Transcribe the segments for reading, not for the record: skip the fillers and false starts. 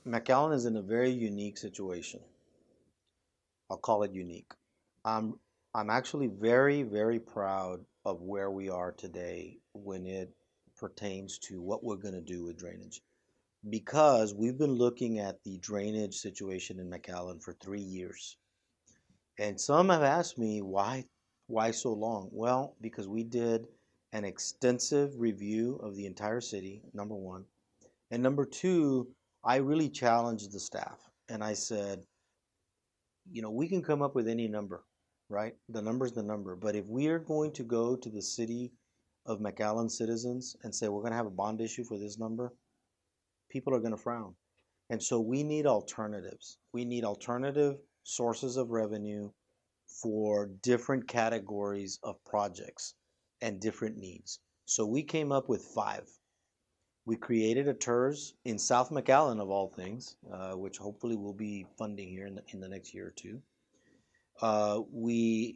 McAllen is in a very unique situation. I'll call it unique. I'm I'm actually very, very proud of where we are today when it pertains to what we're going to do with drainage. Because we've been looking at the drainage situation in McAllen for 3 years. And some have asked me why so long? Well, because we did an extensive review of the entire city, number one. And number two, I really challenged the staff and I said, we can come up with any number, right? The number's the number. But if we are going to go to the city of McAllen citizens and say we're going to have a bond issue for this number, people are going to frown. And so we need alternatives. We need alternative sources of revenue for different categories of projects and different needs. So we came up with five. We created a TERS in South McAllen, of all things, which hopefully we'll be funding here in the next year or two. We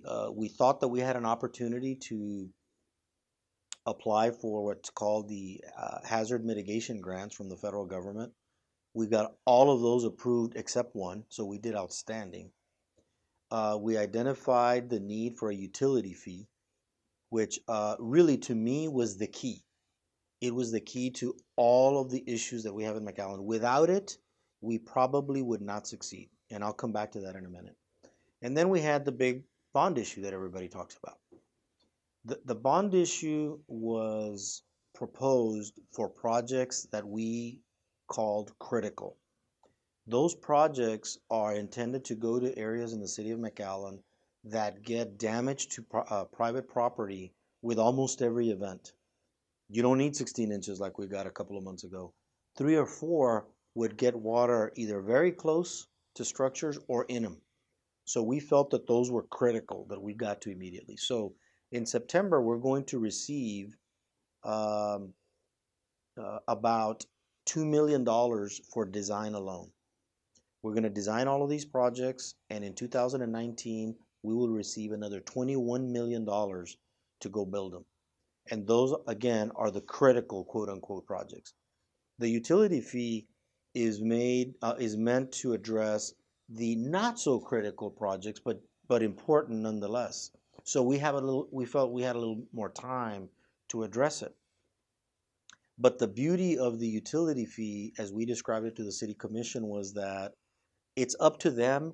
thought that we had an opportunity to apply for what's called the hazard mitigation grants from the federal government. We got all of those approved except one, so we did outstanding. We identified the need for a utility fee, which really to me was the key. It was the key to all of the issues that we have in McAllen. Without it, we probably would not succeed. And I'll come back to that in a minute. And then we had the big bond issue that everybody talks about. The bond issue was proposed for projects that we called critical. Those projects are intended to go to areas in the city of McAllen that get damage to private property with almost every event. You don't need 16 inches like we got a couple of months ago. 3 or 4 would get water either very close to structures or in them. So we felt that those were critical that we got to immediately. So in September, we're going to receive um, about $2 million for design alone. We're going to design all of these projects, and in 2019, we will receive another $21 million to go build them. And those, again, are the critical quote unquote projects. The utility fee is meant to address the not so critical projects, but important nonetheless. So we felt we had a little more time to address it. But the beauty of the utility fee, as we described it to the city commission, was that it's up to them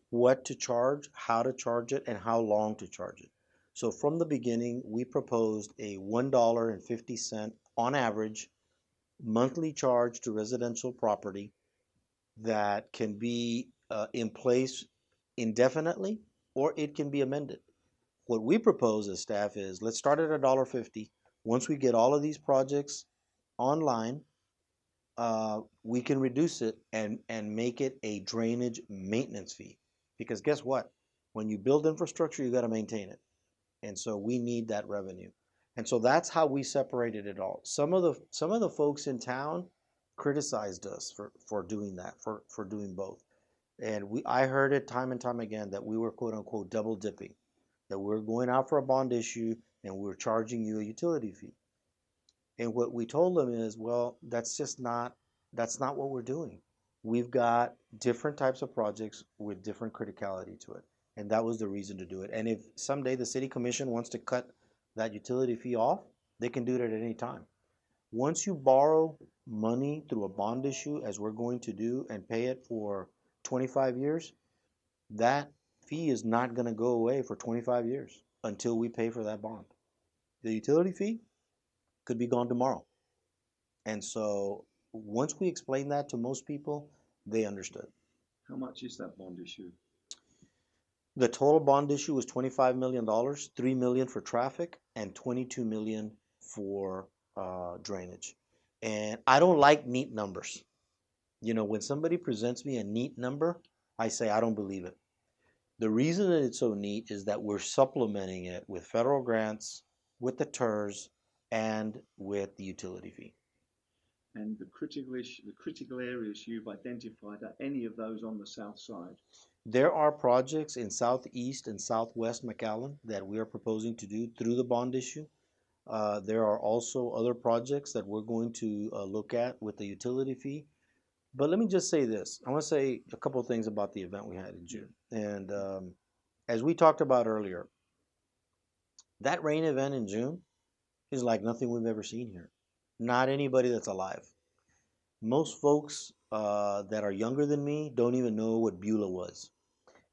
what to charge, how to charge it, and how long to charge it. So from the beginning, we proposed a $1.50 on average monthly charge to residential property that can be in place indefinitely or it can be amended. What we propose as staff is let's start at $1.50. Once we get all of these projects online, we can reduce it and make it a drainage maintenance fee. Because guess what? When you build infrastructure, you got to maintain it. And so we need that revenue. And so that's how we separated it all. Some of the folks in town criticized us for doing that, for doing both. And I heard it time and time again that we were quote unquote double dipping, that we're going out for a bond issue and we're charging you a utility fee. And what we told them is, well, that's not what we're doing. We've got different types of projects with different criticality to it. And that was the reason to do it. And if someday the city commission wants to cut that utility fee off, they can do it at any time. Once you borrow money through a bond issue, as we're going to do, and pay it for 25 years, that fee is not going to go away for 25 years until we pay for that bond. The utility fee could be gone tomorrow. And so once we explained that to most people, they understood. How much is that bond issue? The total bond issue was $25 million, $3 million for traffic and $22 million for drainage. And I don't like neat numbers. When somebody presents me a neat number, I say I don't believe it. The reason that it's so neat is that we're supplementing it with federal grants, with the TERS, and with the utility fee. And the critical areas you've identified, are any of those on the south side? There are projects in southeast and southwest McAllen that we are proposing to do through the bond issue. There are also other projects that we're going to look at with the utility fee. But let me just say this. I want to say a couple of things about the event we had in Yeah. June. And as we talked about earlier, that rain event in June is like nothing we've ever seen here. Not anybody that's alive. Most folks that are younger than me don't even know what Beulah was.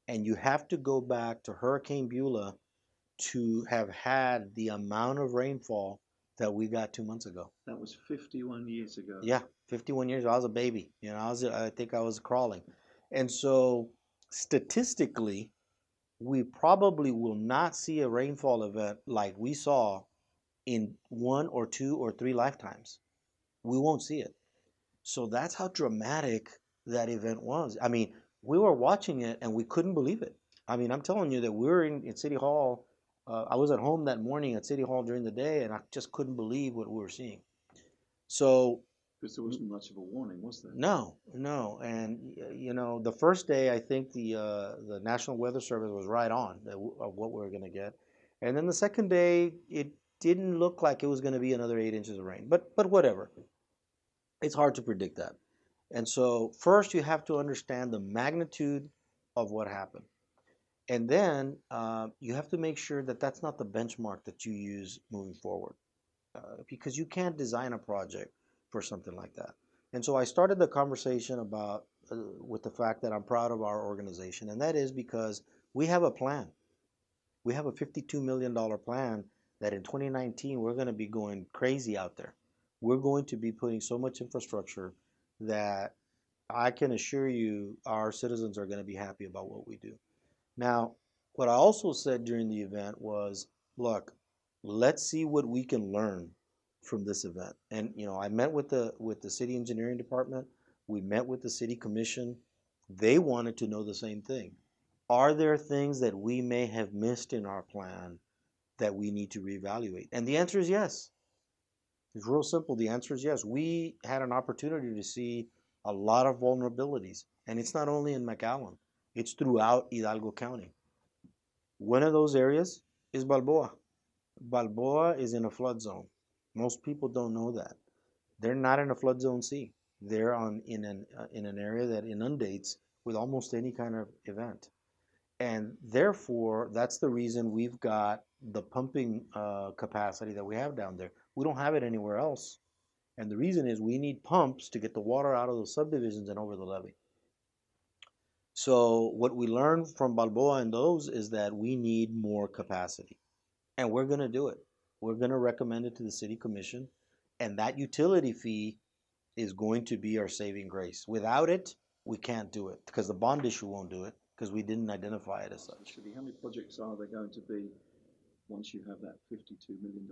And you have to go back to Hurricane Beulah to have had the amount of rainfall that we got 2 months ago. That was 51 years ago. Yeah, 51 years. I was a baby. I think I was crawling. And so statistically, we probably will not see a rainfall event like we saw in one or two or three lifetimes. We won't see it. So that's how dramatic that event was. I mean, we were watching it and we couldn't believe it. I mean, I'm telling you that we were in City Hall. I was at home that morning at City Hall during the day, and I just couldn't believe what we were seeing. So, Because there wasn't much of a warning, was there? no, no, and the first day I think the National Weather Service was right on of what we were going to get, and then the second day it didn't look like it was going to be another 8 inches of rain. But whatever, it's hard to predict that. And so, first, you have to understand the magnitude of what happened. And then you have to make sure that that's not the benchmark that you use moving forward, because you can't design a project for something like that. And so I started the conversation about with the fact that I'm proud of our organization, and that is because we have a plan. We have a $52 million plan that in 2019 we're going to be going crazy out there. We're going to be putting so much infrastructure that I can assure you our citizens are going to be happy about what we do. Now, what I also said during the event was, look, let's see what we can learn from this event. And I met with the city engineering department. We met with the city commission. They wanted to know the same thing. Are there things that we may have missed in our plan that we need to reevaluate? And the answer is yes. It's real simple. The answer is yes. We had an opportunity to see a lot of vulnerabilities, and it's not only in McAllen, it's throughout Hidalgo County. One of those areas is Balboa. Balboa is in a flood zone. Most people don't know that. They're not in a flood zone C. They're in an area that inundates with almost any kind of event. And therefore, that's the reason we've got the pumping capacity that we have down there. We don't have it anywhere else. And the reason is we need pumps to get the water out of those subdivisions and over the levee. So what we learned from Balboa and those is that we need more capacity. And we're going to do it. We're going to recommend it to the city commission. And that utility fee is going to be our saving grace. Without it, we can't do it because the bond issue won't do it because we didn't identify it as such. How many projects are there going to be once you have that $52 million?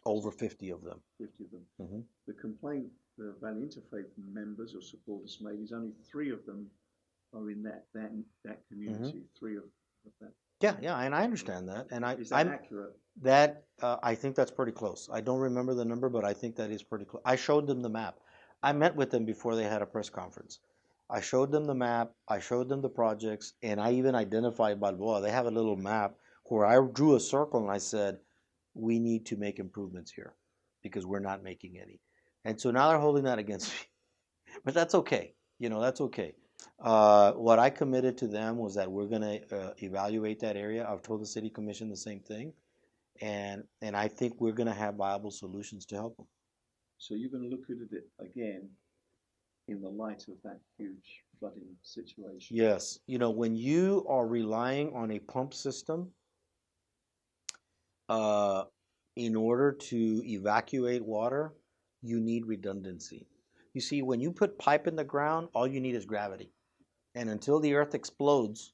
Over 50 of them. 50 of them. Mm-hmm. The complaint the Valley Interfaith members or supporters made is only three of them are in that community. Mm-hmm. Three of that. Yeah, yeah, and I understand that, and is that accurate? That I think that's pretty close. I don't remember the number, but I think that is pretty close. I showed them the map. I met with them before they had a press conference. I showed them the map. I showed them the projects, and I even identified Balboa. They have a little map where I drew a circle and I said, "We need to make improvements here because we're not making any." And so now they're holding that against me, but that's okay. That's okay. What I committed to them was that we're going to evaluate that area. I've told the city commission the same thing, and I think we're going to have viable solutions to help them. So you're going to look at it again in the light of that huge flooding situation. Yes, when you are relying on a pump system uh, in order to evacuate water, you need redundancy. You see, when you put pipe in the ground, all you need is gravity. And until the earth explodes,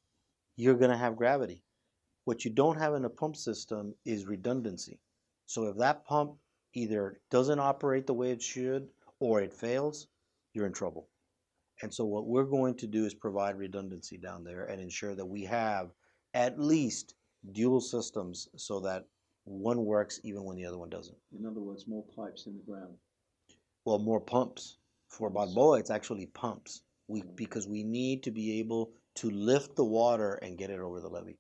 you're going to have gravity. What you don't have in a pump system is redundancy. So if that pump either doesn't operate the way it should or it fails, you're in trouble. And so what we're going to do is provide redundancy down there and ensure that we have at least dual systems so that one works even when the other one doesn't. In other words, more pipes in the ground. Well, more pumps. For Balboa, it's actually pumps. Because we need to be able to lift the water and get it over the levee.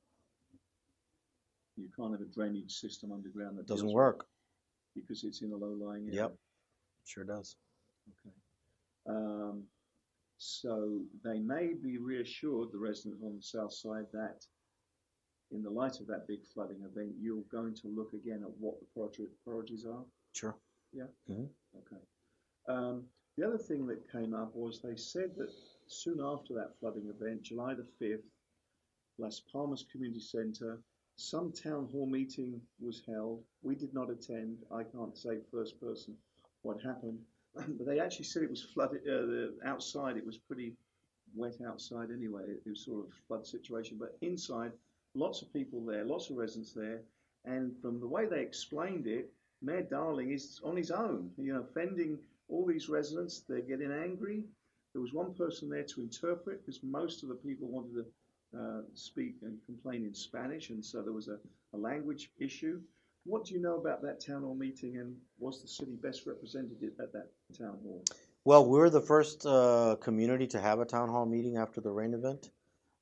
You can't have a drainage system underground that doesn't work because it's in a low-lying area. Yep, sure does. Okay. So they may be reassured, the residents on the south side, that in the light of that big flooding event, you're going to look again at what the priorities are. Sure. Yeah. Hmm. Okay. The other thing that came up was they said that soon after that flooding event, July the 5th, Las Palmas Community Center, some town hall meeting was held. We did not attend. I can't say first person what happened, but they actually said it was flooded outside. It was pretty wet outside anyway. It was sort of flood situation, but inside, lots of people there, lots of residents there, and from the way they explained it, Mayor Darling is on his own, fending all these residents. They're getting angry. There was one person there to interpret because most of the people wanted to speak and complain in Spanish, and so there was a language issue. What do you know about that town hall meeting, and was the city best represented at that town hall? Well, we're the first community to have a town hall meeting after the rain event.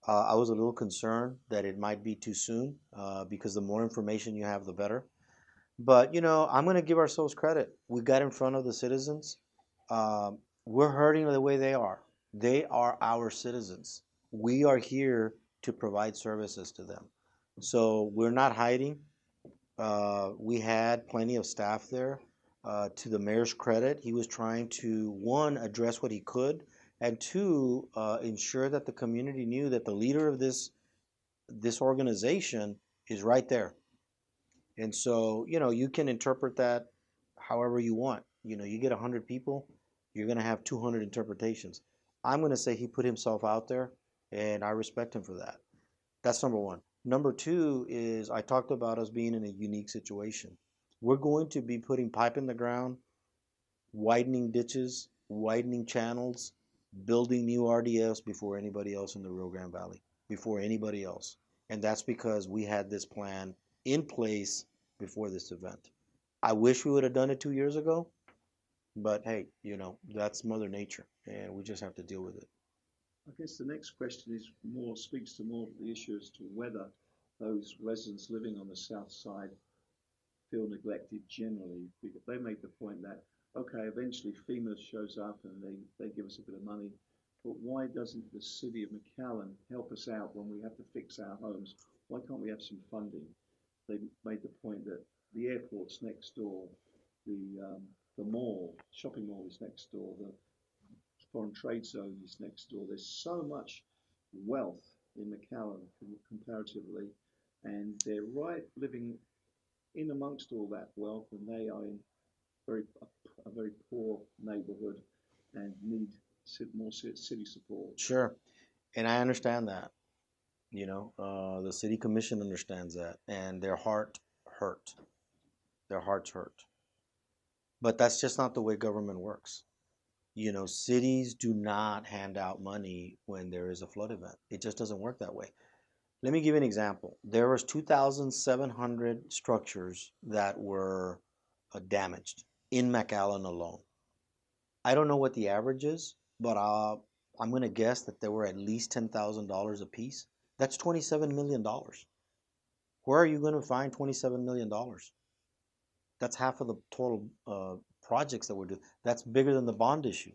I was a little concerned that it might be too soon because the more information you have, the better. But I'm going to give ourselves credit. We got in front of the citizens. Um, we're hurting the way they are. They are our citizens. We are here to provide services to them. So we're not hiding. We had plenty of staff there. To the mayor's credit, he was trying to, one, address what he could, and two, ensure that the community knew that the leader of this organization is right there. And so, you can interpret that however you want. You get 100 people, you're going to have 200 interpretations. I'm going to say he put himself out there, and I respect him for that. That's number one. Number two is I talked about us being in a unique situation. We're going to be putting pipe in the ground, widening ditches, widening channels, building new RDFs before anybody else in the Rio Grande Valley, before anybody else. And that's because we had this plan in place before this event. I wish we would have done it 2 years ago, but hey, that's Mother Nature, and we just have to deal with it. I guess the next question is more speaks to more of the issue as to whether those residents living on the south side feel neglected generally. Because they make the point that okay, eventually FEMA shows up and they give us a bit of money, but why doesn't the city of McAllen help us out when we have to fix our homes? Why can't we have some funding? They made the point that the airport's next door, the mall, shopping mall is next door, the foreign trade zone is next door. There's so much wealth in McAllen comparatively, and they're right living in amongst all that wealth, and they are in very a very poor neighborhood and need more city support. Sure, and I understand that. The city commission understands that, and their heart hurt. Their hearts hurt. But that's just not the way government works. Cities do not hand out money when there is a flood event. It just doesn't work that way. Let me give you an example. There was 2,700 structures that were damaged in McAllen alone. I don't know what the average is, but I'm going to guess that there were at least $10,000 a piece. That's $27 million. Where are you going to find $27 million? That's half of the total projects that we're doing. That's bigger than the bond issue.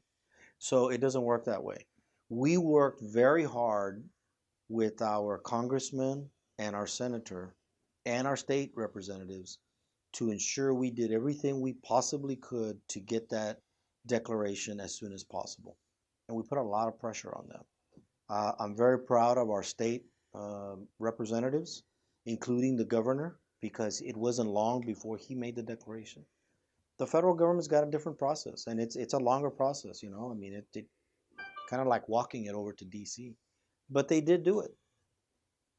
So it doesn't work that way. We worked very hard with our congressman and our senator and our state representatives to ensure we did everything we possibly could to get that declaration as soon as possible. And we put a lot of pressure on them. I'm very proud of our state representatives, including the governor, because it wasn't long before he made the declaration. The federal government's got a different process, and it's a longer process. I mean, it kind of like walking it over to DC, but they did do it.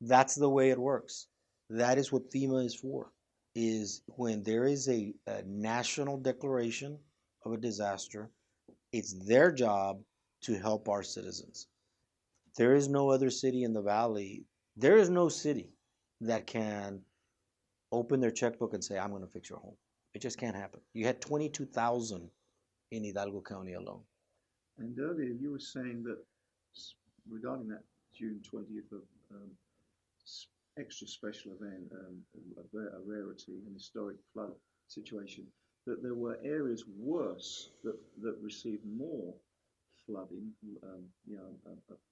That's the way it works. That is what FEMA is for. Is when there is a national declaration of a disaster, it's their job to help our citizens. There is no other city in the valley. There is no city that can open their checkbook and say, I'm going to fix your home. It just can't happen. You had 22,000 in Hidalgo County alone. And earlier you were saying that regarding that June 20th of extra special event, a rarity, an historic flood situation, that there were areas worse that received more flooding,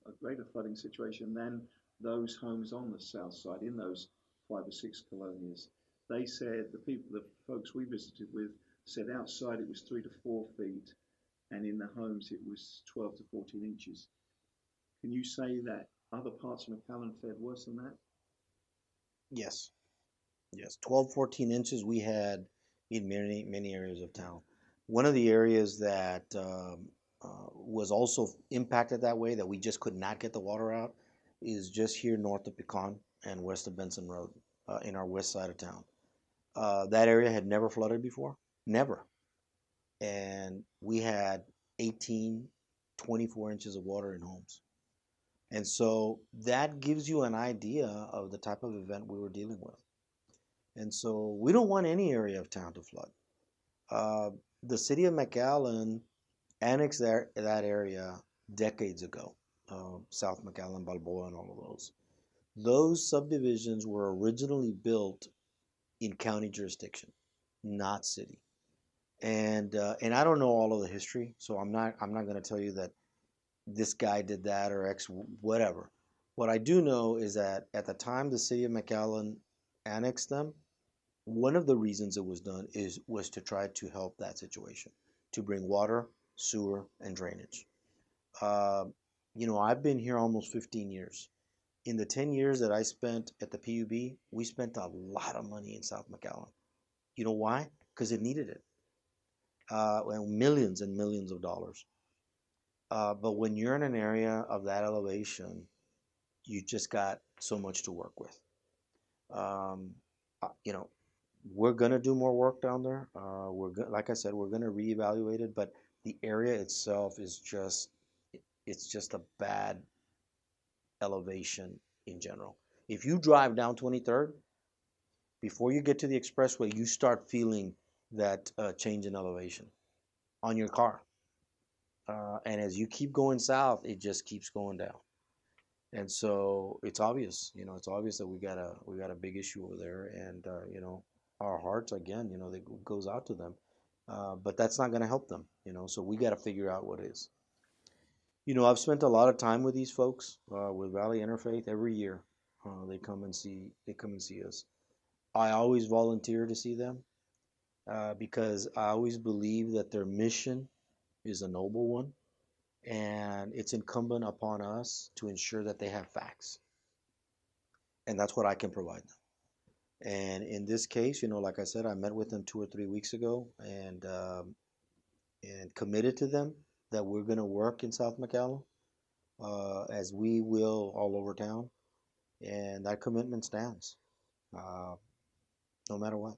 a greater flooding situation than those homes on the south side in those 5 or 6 colonias. They said the folks we visited with said outside it was 3 to 4 feet, and in the homes it was 12 to 14 inches. Can you say that other parts of McAllen fared worse than that? Yes, yes. 12, 14 inches we had in many, many areas of town. One of the areas that was also impacted that way, that we just could not get the water out, is just here north of Pecan and west of Benson Road, in our west side of town. That area had never flooded before, never. And we had 18, 24 inches of water in homes. And so that gives you an idea of the type of event we were dealing with. And so we don't want any area of town to flood. Uh, the city of McAllen annexed that area decades ago, South McAllen, Balboa, and all of those. Those subdivisions were originally built in county jurisdiction, not city. And I don't know all of the history, so I'm not going to tell you that this guy did that or X whatever. What I do know is that at the time the city of McAllen annexed them, one of the reasons it was done was to try to help that situation, to bring water, sewer, and drainage. Uh, I've been here almost 15 years. In the 10 years that I spent at the PUB, we spent a lot of money in South McAllen. You know why? Because it needed it. Well, millions and millions of dollars. But when you're in an area of that elevation, you just got so much to work with. Um, you know, we're gonna do more work down there. Like I said, we're gonna reevaluate it, but the area itself is it's just a bad elevation in general. If you drive down 23rd, before you get to the expressway, you start feeling that change in elevation on your car. And as you keep going south, it just keeps going down. And so it's obvious, it's obvious that we got a big issue over there, and our hearts again, that goes out to them. But that's not going to help them, so we got to figure out what is. I've spent a lot of time with these folks, with Valley Interfaith every year. They come and see us. I always volunteer to see them, because I always believe that their mission is a noble one, and it's incumbent upon us to ensure that they have facts, and that's what I can provide them. And in this case, like I said, I met with them 2 or 3 weeks ago, and committed to them that we're going to work in South McAllen, as we will all over town, and that commitment stands, uh, no matter what.